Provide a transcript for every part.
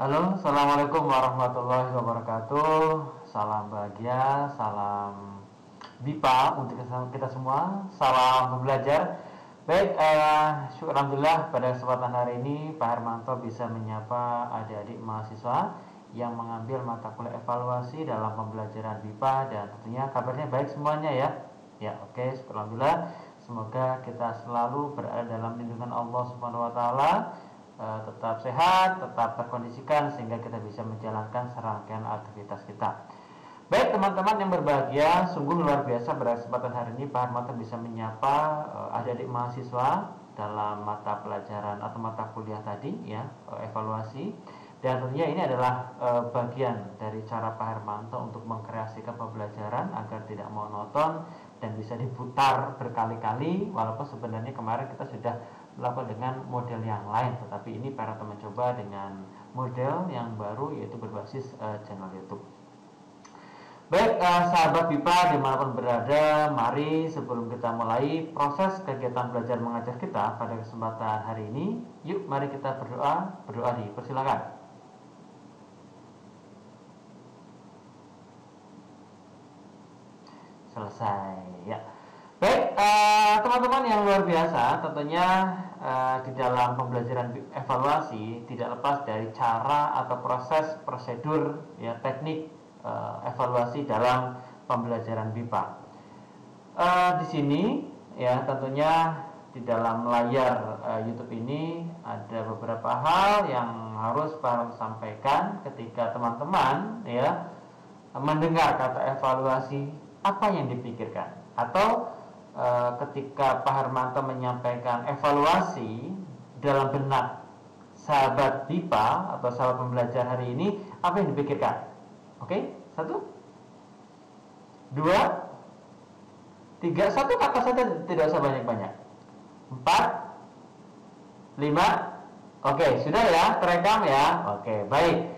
Halo, assalamualaikum warahmatullahi wabarakatuh. Salam bahagia, salam BIPA untuk kita semua. Salam belajar. Baik, syukur alhamdulillah pada kesempatan hari ini Pak Hermanto bisa menyapa adik-adik mahasiswa yang mengambil mata kuliah evaluasi dalam pembelajaran BIPA, dan tentunya kabarnya baik semuanya ya. Ya, oke, syukur alhamdulillah. Semoga kita selalu berada dalam lindungan Allah Subhanahu wa taala, tetap sehat, tetap terkondisikan sehingga kita bisa menjalankan serangkaian aktivitas kita. Baik teman-teman yang berbahagia, sungguh luar biasa pada kesempatan hari ini Pak Hermanto bisa menyapa adik-adik mahasiswa dalam mata pelajaran atau mata kuliah tadi ya, evaluasi. Dan tentunya ini adalah bagian dari cara Pak Hermanto untuk mengkreasikan pembelajaran agar tidak monoton dan bisa diputar berkali-kali, walaupun sebenarnya kemarin kita sudah melakukan dengan model yang lain, tetapi ini para teman coba dengan model yang baru yaitu berbasis channel YouTube. Baik, sahabat BIPA dimanapun berada, mari sebelum kita mulai proses kegiatan belajar mengajar kita pada kesempatan hari ini, yuk mari kita berdoa dipersilakan. Selesai ya. Baik, teman-teman yang luar biasa, tentunya di dalam pembelajaran evaluasi tidak lepas dari cara atau proses prosedur ya, teknik evaluasi dalam pembelajaran BIPA. Di sini ya tentunya di dalam layar YouTube ini ada beberapa hal yang harus Pak sampaikan ketika teman-teman ya mendengar kata evaluasi, apa yang dipikirkan, atau ketika Pak Hermanto menyampaikan evaluasi dalam benak sahabat BIPA atau sahabat pembelajar hari ini, apa yang dipikirkan? Oke, 1, 2, 3, 1 kata saja, tidak usah banyak-banyak. 4, 5, oke, sudah ya, terekam ya. Oke, baik.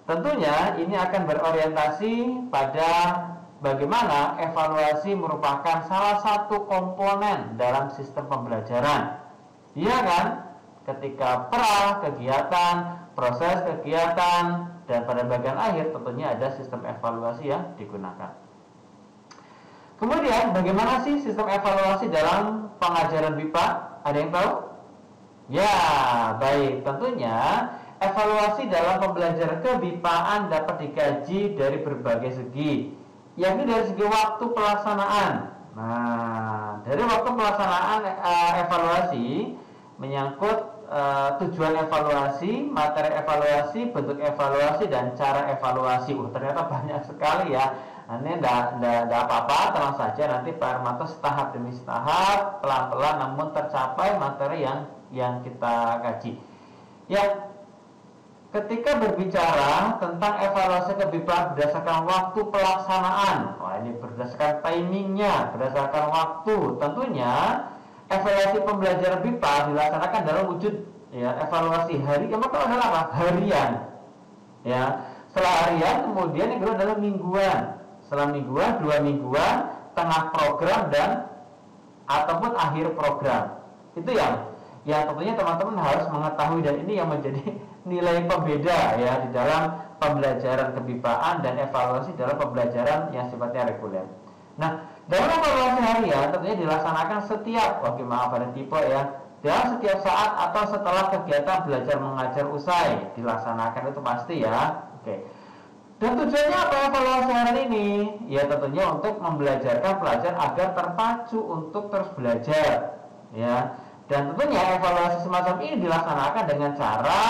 Tentunya ini akan berorientasi pada bagaimana evaluasi merupakan salah satu komponen dalam sistem pembelajaran. Iya kan? Ketika kegiatan, proses kegiatan, dan pada bagian akhir tentunya ada sistem evaluasi yang digunakan. Kemudian bagaimana sih sistem evaluasi dalam pengajaran BIPA? Ada yang tahu? Ya, baik. Tentunya evaluasi dalam pembelajaran kebipaan dapat dikaji dari berbagai segi, yakni dari segi waktu pelaksanaan. Nah, dari waktu pelaksanaan evaluasi menyangkut tujuan evaluasi, materi evaluasi, bentuk evaluasi, dan cara evaluasi. Ternyata banyak sekali ya. Ini tidak apa-apa, tenang saja, nanti Pak Hermanto setahap demi setahap, pelan-pelan namun tercapai materi yang kita kaji. Ya, ketika berbicara tentang evaluasi kebipaan berdasarkan waktu pelaksanaan, wah ini berdasarkan timingnya, berdasarkan waktu, tentunya evaluasi pembelajaran BIPA dilaksanakan dalam wujud ya evaluasi harian, maka adalah apa? Harian. Ya, setelah harian kemudian yang kedua adalah mingguan. Setelah mingguan, 2 mingguan, tengah program dan ataupun akhir program. Itu yang tentunya teman-teman harus mengetahui, dan ini yang menjadi nilai pembeda ya di dalam pembelajaran kebipaan dan evaluasi dalam pembelajaran yang sifatnya reguler. Nah, dalam evaluasi harian tentunya dilaksanakan setiap, ada tipe ya, dalam setiap saat atau setelah kegiatan belajar mengajar usai dilaksanakan, itu pasti ya. Oke. Dan tujuannya apa evaluasi hari ini? Ya tentunya untuk membelajarkan pelajar agar terpacu untuk terus belajar ya. Dan tentunya evaluasi semacam ini dilaksanakan dengan cara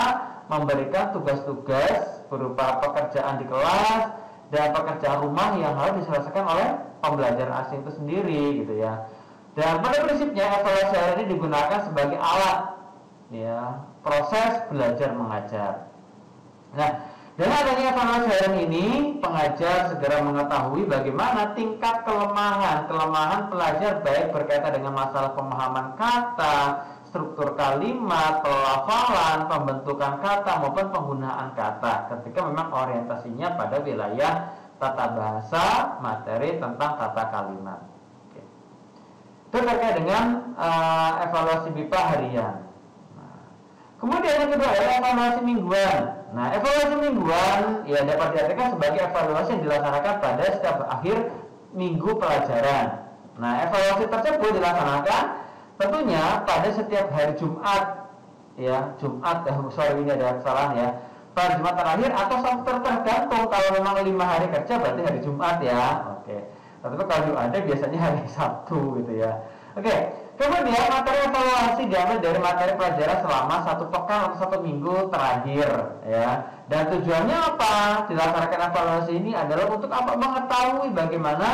memberikan tugas-tugas berupa pekerjaan di kelas dan pekerjaan rumah yang harus diselesaikan oleh pembelajar asing itu sendiri gitu ya. Dan pada prinsipnya evaluasi hari ini digunakan sebagai alat ya proses belajar mengajar. Nah, dengan adanya evaluasi hari ini, pengajar segera mengetahui bagaimana tingkat kelemahan pelajar, baik berkaitan dengan masalah pemahaman kata, struktur kalimat, pelafalan, pembentukan kata maupun penggunaan kata ketika memang orientasinya pada wilayah tata bahasa, materi tentang tata kalimat. Oke. Itu terkait dengan evaluasi BIPA harian. Kemudian yang kedua adalah evaluasi mingguan. Nah, evaluasi mingguan ya dapat diartikan sebagai evaluasi yang dilaksanakan pada setiap akhir minggu pelajaran. Nah, evaluasi tersebut dilaksanakan tentunya pada setiap hari Jumat, ya Jumat. Sorry, ini ada kesalahan ya. Pada Jumat terakhir atau tergantung, kalau memang 5 hari kerja berarti hari Jumat ya. Oke. Tapi kalau ada biasanya hari Sabtu gitu ya. Oke. Kemudian materi evaluasi diambil dari materi pelajaran selama 1 pekan atau 1 minggu terakhir ya. Dan tujuannya apa? Dilaksanakan evaluasi ini adalah untuk apa? Mengetahui bagaimana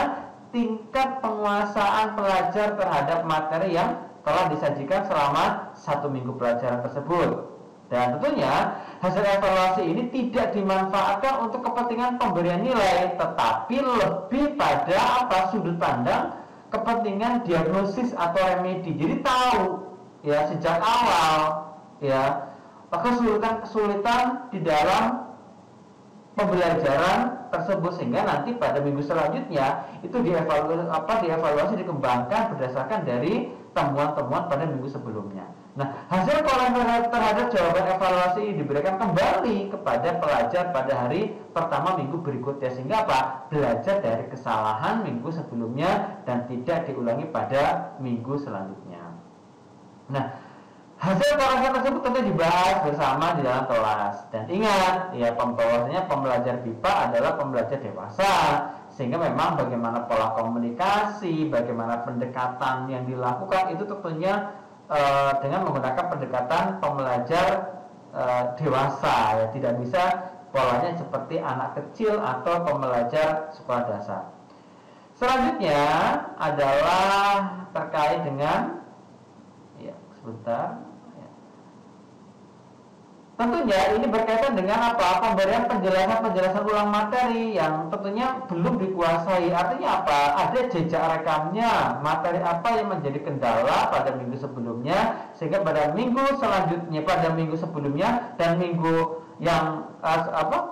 tingkat penguasaan pelajar terhadap materi yang telah disajikan selama 1 minggu pelajaran tersebut. Dan tentunya hasil evaluasi ini tidak dimanfaatkan untuk kepentingan pemberian nilai, tetapi lebih pada apa? Sudut pandang kepentingan diagnosis atau remedi. Jadi tahu ya sejak awal ya kesulitan di dalam pembelajaran tersebut, sehingga nanti pada minggu selanjutnya itu dievaluasi dikembangkan berdasarkan dari temuan-temuan pada minggu sebelumnya. Nah, hasil koreksi terhadap jawaban evaluasi ini diberikan kembali kepada pelajar pada hari pertama minggu berikutnya, sehingga apa? Belajar dari kesalahan minggu sebelumnya dan tidak diulangi pada minggu selanjutnya. Nah, hasil koreksi tersebut tentu dibahas bersama di dalam kelas. Dan ingat, ya bahwasanya pembelajar BIPA adalah pembelajar dewasa, sehingga memang bagaimana pola komunikasi, bagaimana pendekatan yang dilakukan itu tentunya dengan menggunakan pendekatan pembelajar dewasa ya, tidak bisa polanya seperti anak kecil atau pembelajar sekolah dasar. Selanjutnya adalah terkait dengan tentunya ini berkaitan dengan apa? Pemberian penjelasan ulang materi yang tentunya belum dikuasai. Artinya apa? Ada jejak rekamnya, materi apa yang menjadi kendala pada minggu sebelumnya, sehingga pada minggu selanjutnya, pada minggu sebelumnya dan minggu yang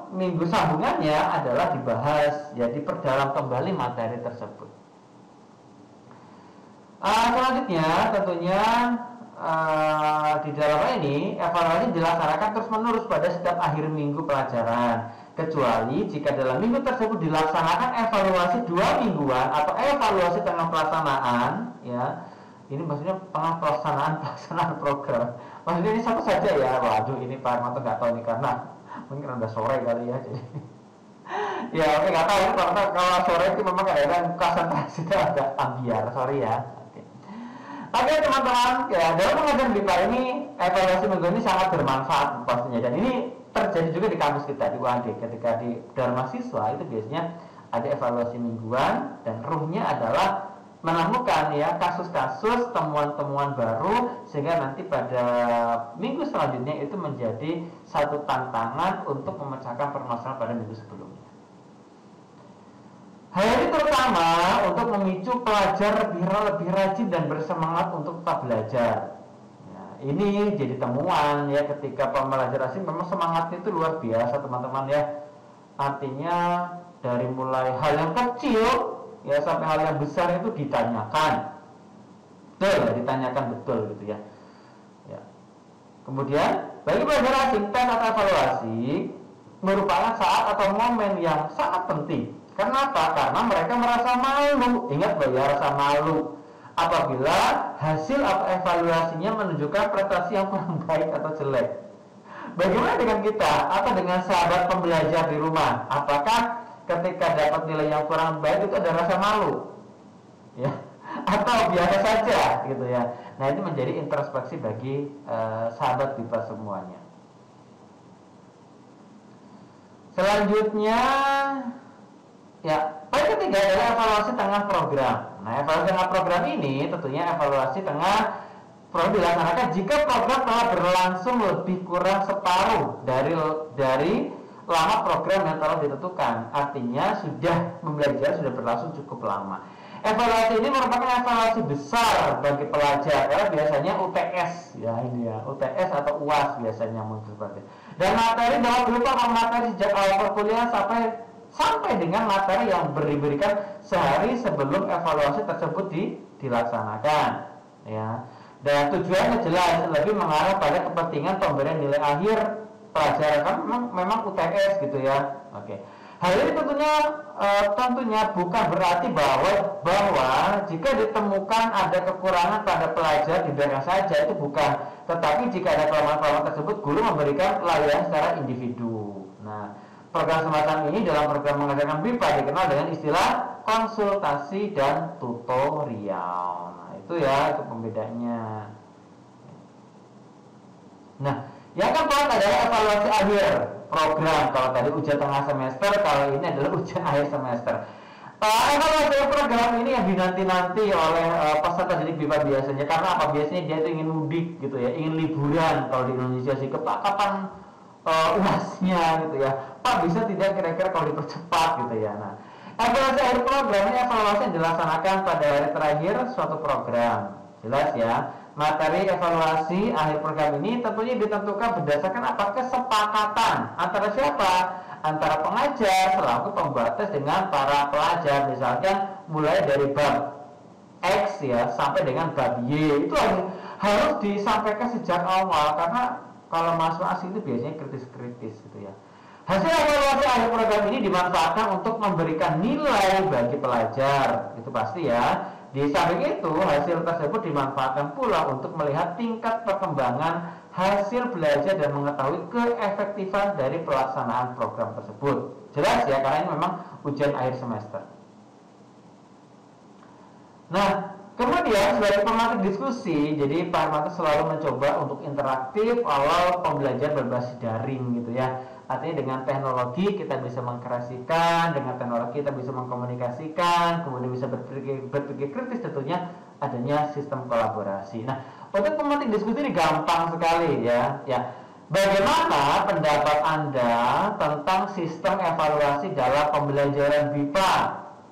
minggu sambungannya adalah dibahas, ya diperdalam kembali materi tersebut. Selanjutnya tentunya di dalam ini evaluasi dilaksanakan terus-menerus pada setiap akhir minggu pelajaran, kecuali jika dalam minggu tersebut dilaksanakan evaluasi 2 mingguan atau evaluasi tengah pelaksanaan ya. Ini maksudnya tengah pelaksanaan program. Maksudnya ini satu saja ya. Waduh, ini Pak Armanto nggak tahu nih karena mungkin udah sore kali ya. Jadi ya oke, nggak tahu karena kalau sore itu memang kadang konsentrasi itu agak ambiar, sorry ya. Oke teman-teman, ya dalam pengajaran BIPA ini evaluasi minggu ini sangat bermanfaat pastinya, dan ini terjadi juga di kampus kita di UAD. Ketika di Dharma Siswa itu biasanya ada evaluasi mingguan, dan ruhnya adalah menemukan ya kasus-kasus, temuan-temuan baru, sehingga nanti pada minggu selanjutnya itu menjadi satu tantangan untuk memecahkan permasalahan pada minggu sebelumnya. Hal ini terutama untuk memicu pelajar lebih rajin dan bersemangat untuk tetap belajar. Nah, ini jadi temuan ya, ketika pembelajar asing memang semangatnya itu luar biasa teman-teman ya. Artinya dari mulai hal yang kecil ya sampai hal yang besar itu ditanyakan. Betul, ditanyakan betul gitu ya. Ya. Kemudian bagi pelajar asing, tes atau evaluasi merupakan saat atau momen yang sangat penting. Kenapa? Karena mereka merasa malu. Ingat loh ya, rasa malu apabila hasil atau evaluasinya menunjukkan prestasi yang kurang baik atau jelek. Bagaimana dengan kita atau dengan sahabat pembelajar di rumah? Apakah ketika dapat nilai yang kurang baik itu ada rasa malu? Ya, atau biasa saja gitu ya. Nah, ini menjadi introspeksi bagi sahabat BIPA semuanya. Selanjutnya ya, poin ketiga adalah evaluasi tengah program. Nah, evaluasi tengah program ini tentunya evaluasi tengah program dilaksanakan jika program telah berlangsung lebih kurang separuh dari lama program yang telah ditentukan. Artinya sudah sudah berlangsung cukup lama. Evaluasi ini merupakan evaluasi besar bagi pelajar karena biasanya UTS ya, ini ya UTS atau UAS biasanya muncul seperti itu. Dan materi dalam berupa materi sejak awal perkuliahan sampai dengan materi yang diberikan sehari sebelum evaluasi tersebut dilaksanakan ya. Dan tujuannya jelas, lebih mengarah pada kepentingan pemberian nilai akhir pelajaran, kan memang UTS gitu ya. Oke. Hal ini tentunya bukan berarti bahwa jika ditemukan ada kekurangan pada pelajar dibiarkan saja, itu bukan. Tetapi jika ada kelemahan-kelemahan tersebut, guru memberikan pelayanan secara individu. Nah, program semacam ini dalam program mengajarkan BIPA dikenal dengan istilah konsultasi dan tutorial. Nah, itu ya, itu pembedanya. Nah, yang keempat adalah evaluasi akhir program. Kalau tadi ujian tengah semester, kalau ini adalah ujian akhir semester. Evaluasi program ini yang dinanti-nanti oleh peserta didik BIPA biasanya. Karena apa? Biasanya dia itu ingin mudik gitu ya, ingin liburan kalau di Indonesia sih. Pak, kapan UASnya gitu ya? Pak, bisa tidak kira-kira kalau dipercepat gitu ya? Nah, evaluasi akhir program ini evaluasi yang dilaksanakan pada hari terakhir suatu program. Jelas ya. Materi evaluasi akhir program ini tentunya ditentukan berdasarkan apa? Kesepakatan antara siapa? Antara pengajar selaku pembatas dengan para pelajar. Misalkan mulai dari bab X ya sampai dengan bab Y, itu harus disampaikan sejak awal, karena kalau mahasiswa asing itu biasanya kritis-kritis gitu ya. Hasil evaluasi akhir program ini dimanfaatkan untuk memberikan nilai bagi pelajar, itu pasti ya. Di samping itu, hasil tersebut dimanfaatkan pula untuk melihat tingkat perkembangan hasil belajar dan mengetahui keefektifan dari pelaksanaan program tersebut. Jelas ya, karena ini memang ujian akhir semester. Nah, kemudian sebagai pemantik diskusi, jadi Pak Hermanto selalu mencoba untuk interaktif awal pembelajaran berbasis daring gitu ya. Artinya dengan teknologi kita bisa mengkreasikan, dengan teknologi kita bisa mengkomunikasikan, kemudian bisa berpikir kritis, tentunya adanya sistem kolaborasi. Nah, untuk pemantik diskusi ini gampang sekali ya. Bagaimana pendapat Anda tentang sistem evaluasi dalam pembelajaran BIPA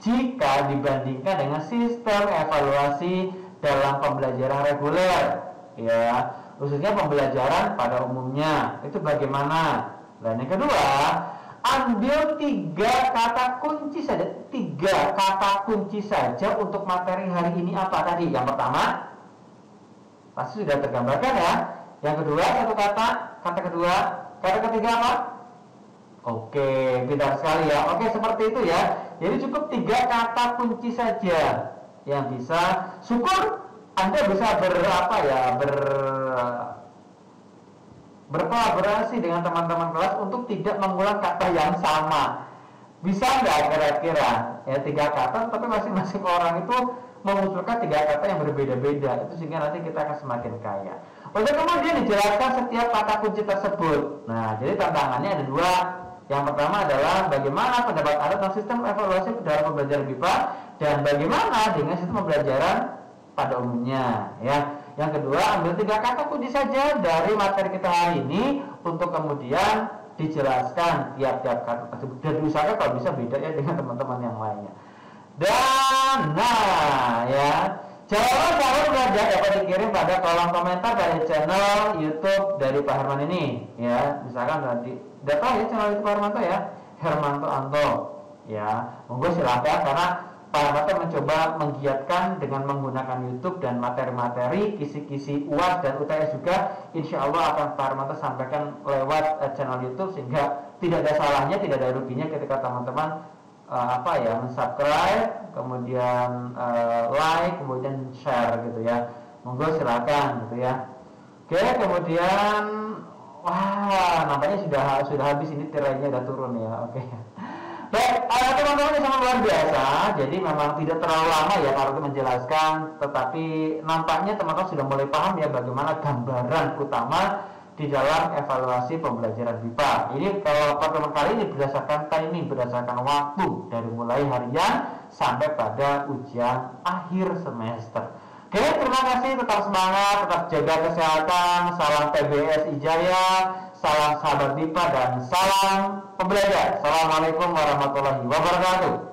jika dibandingkan dengan sistem evaluasi dalam pembelajaran reguler? Ya, khususnya pembelajaran pada umumnya. Itu bagaimana? Dan yang kedua, ambil 3 kata kunci saja. 3 kata kunci saja untuk materi hari ini apa tadi? Yang pertama, pasti sudah tergambarkan ya. Yang kedua, satu kata. Kata kedua, kata ketiga apa? Oke, pintar sekali ya. Oke, seperti itu ya. Jadi cukup 3 kata kunci saja yang bisa. Syukur Anda bisa berkolaborasi dengan teman-teman kelas untuk tidak mengulang kata yang sama. Bisa nggak kira-kira ya 3 kata, tapi masing-masing orang itu mengusulkan 3 kata yang berbeda-beda, itu sehingga nanti kita akan semakin kaya. Untuk kemudian dijelaskan setiap kata kunci tersebut. Nah, jadi tantangannya ada 2. Yang pertama adalah bagaimana pendapat Anda tentang sistem evaluasi dalam pembelajaran BIPA, dan bagaimana dengan sistem pembelajaran pada umumnya ya. Yang kedua, ambil 3 kata kunci saja dari materi kita hari ini untuk kemudian dijelaskan tiap-tiap kata tersebut, dan diusahakan kalau bisa beda ya dengan teman-teman yang lainnya. Dan nah ya, jawaban dapat dikirim pada kolom komentar dari channel YouTube dari Pak Herman ini ya. Misalkan tadi udah tahu ya channel YouTube Pak Hermanto ya, Hermanto Anto ya. Monggo silakan, karena Pak Hermanto mencoba menggiatkan dengan menggunakan YouTube dan materi-materi kisi-kisi UAS dan UTS juga. Insya Allah akan Pak Hermanto sampaikan lewat channel YouTube, sehingga tidak ada salahnya, tidak ada ruginya ketika teman-teman mensubscribe, kemudian like, kemudian share gitu ya. Monggo silakan gitu ya. Oke, kemudian nampaknya sudah habis ini, tirainya udah turun ya. Oke. Baik, teman-teman ini sangat luar biasa. Jadi memang tidak terlalu lama ya kalau menjelaskan, tetapi nampaknya teman-teman sudah mulai paham ya bagaimana gambaran utama di dalam evaluasi pembelajaran BIPA. Ini kalau pertemuan kali ini berdasarkan timing, berdasarkan waktu dari mulai harian sampai pada ujian akhir semester. Oke, terima kasih, tetap semangat, tetap jaga kesehatan, salam PBS Ijaya, salam sahabat BIPA, dan salam pembelajar. Assalamualaikum warahmatullahi wabarakatuh.